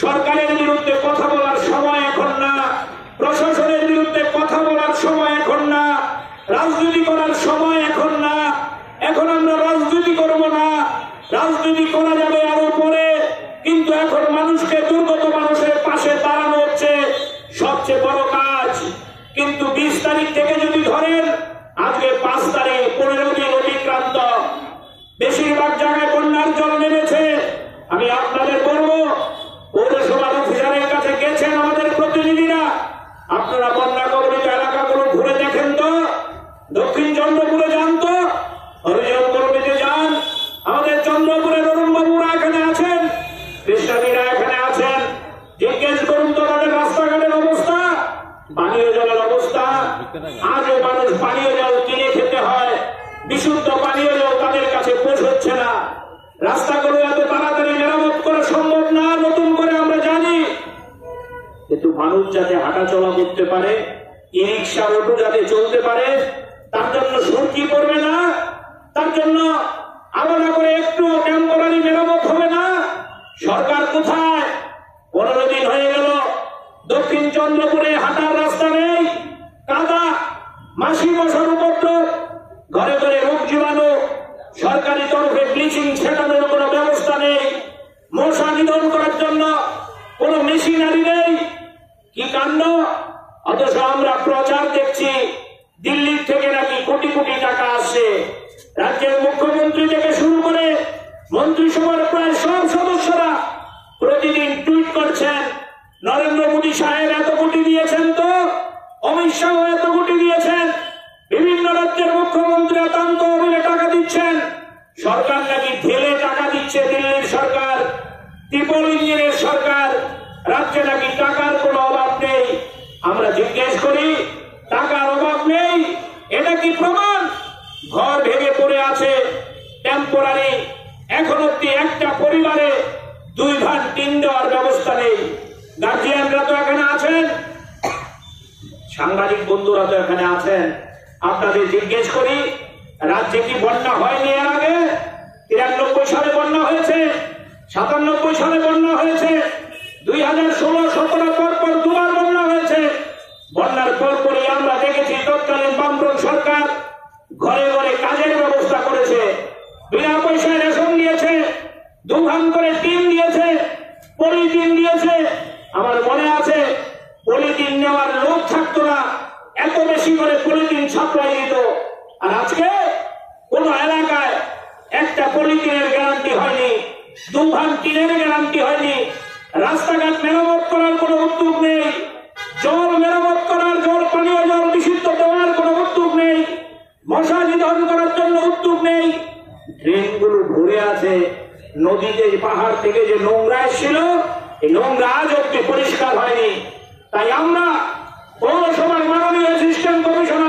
সরকারের বিরুদ্ধে কথা বলার সময় এখন না, প্রশাসনের বিরুদ্ধে কথা বলার সময় এখন না, রাজনীতি করার সময় এখন না। এখন আমরা রাজনীতি করব না, রাজনীতি করা যাবে আরো পরে, কিন্তু এখন মানুষকে, দুর্গত মানুষের পাশে দাঁড়ানো হচ্ছে সবচেয়ে বড় কাজ। কিন্তু 20 তারিখ থেকে যদি ধরেন, আজকে 5 তারিখ, 15 দিন অতিক্রান্ত, বেশিরভাগ জায়গায় বন্যার জল নেমেছে। আমি আপনাদের বলবো, পৌরসভার অফিসারের কাছে গেছেন আমাদের প্রতিনিধিরা, আপনারা বন্যা কবলিত এলাকাগুলো ঘুরে দেখেন তো, দক্ষিণ চন্দ্রপুরে যান তো, হরিজন কর্মীতে যান, আমাদের চন্দ্রপুরের অরুণবাবুরা এখানে আছেন, কৃষ্ণাদীরা এখানে আছেন, জিজ্ঞেস করুন তো তাদের রাস্তাঘাটের অবস্থা, পানীয় জলের অবস্থা। আজও মানুষ পানীয় জল কিনে খেতে হয়, বিশুদ্ধ পানীয় জল তাদের কাছে পৌঁছচ্ছে না। রাস্তাগুলো এত তাড়াতাড়ি মেরামত করা সম্ভব না, নতুন করে আমরা জানি, কিন্তু মানুষ যাতে হাঁটা চলা করতে পারে, ই রিক্সা অটো যাতে চলতে পারে, তার জন্য সরকি পড়বে না, তার জন্য আলাদা করে একটু টেম্পোরারি মেরামত হবে না। সরকার কোথায়? 15 দিন হয়ে গেল, দক্ষিণ চন্দ্রপুরে হাঁটার রাস্তা নেই, কাদা, মাছি মশার উপদ্রব, ঘরে ঘরে রোগ জীবাণু, সরকারি তরফে ব্লিচিং ছেটানোর কোনো ব্যবস্থা নেই, মশা নিধন করার জন্য কোনো মেশিনারি নেই। কি কাণ্ড! অথচ আমরা প্রচার দেখছি দিল্লির থেকে নাকি কোটি কোটি টাকা আসছে। রাজ্যের মুখ্যমন্ত্রী থেকে শুরু করে মন্ত্রিসভার প্রায় সব সদস্যরা প্রতিদিন টুইট করছেন, নরেন্দ্র মোদী সাহেব এত কোটি দিয়েছেন, তো অমিত শাহ এত কোটি দিয়েছেন, বিভিন্ন রাজ্যের মুখ্যমন্ত্রীরা তান্ত অবিলে টাকা দিচ্ছেন, সরকার নাকি ঢেলে টাকা দিচ্ছে। দিল্লির সরকার, ট্রিপল ইঞ্জিনের সরকার, রাজ্যে নাকি টাকার কোনো অভাব নেই। আমরা জিজ্ঞেস করি, টাকার অভাব নেই, এটা কি প্রমাণ? ঘর ভেঙে পড়ে আছে টেম্পোরারি, এখন অব্দি একটা পরিবারে 2 ভাগ টিন দেওয়ার ব্যবস্থা নেই। গার্জিয়ানরা তো এখানে আছেন, সাংবাদিক বন্ধুরা তো এখানে আছেন, আপনাদের জিজ্ঞেস করি, রাজ্যে কি বন্যা হয়নি? এর আগে 93 সালে বন্যা হয়েছে, 97 সালে বন্যা হয়েছে, 2016-17 পর 2বার বন্যা হয়েছে। বন্যার পরপরই আমরা দেখেছি তৎকালীন বামফ্রন্ট সরকার ঘরে ঘরে কাজের ব্যবস্থা করেছে, বিনা পয়সায় রেশন দিয়েছে, 2 ভাগ করে টিন দিয়েছে, পলিথিন দিয়েছে। আমার মনে আছে, পলিথিন নেওয়ার লোক থাকতো না, এত বেশি করে পলিথিন সাপ্লাই দিত। আর আজকে কোন এলাকায় একটা পলিথিনের গ্যারান্টি হয়নি, 2 ভাগ টিনের গ্যারান্টি হয়নি, রাস্তাঘাট মেরামত করার কোনো উদ্যোগ নেই, জল মেরামত করার, জল, পানীয় জল বিশুদ্ধ দেওয়ার কোনো উদ্যোগ নেই, মশা নিধন করার জন্য উদ্যোগ নেই। ড্রেনগুলো ভরে আছে, নদীতে পাহাড় থেকে যে নোংরা এসেছিল, এই নোংরা আজ অব্দি পরিষ্কার হয়নি। তাই আমরা পৌরসভার মাননীয় অ্যাসিস্ট্যান্ট কমিশনার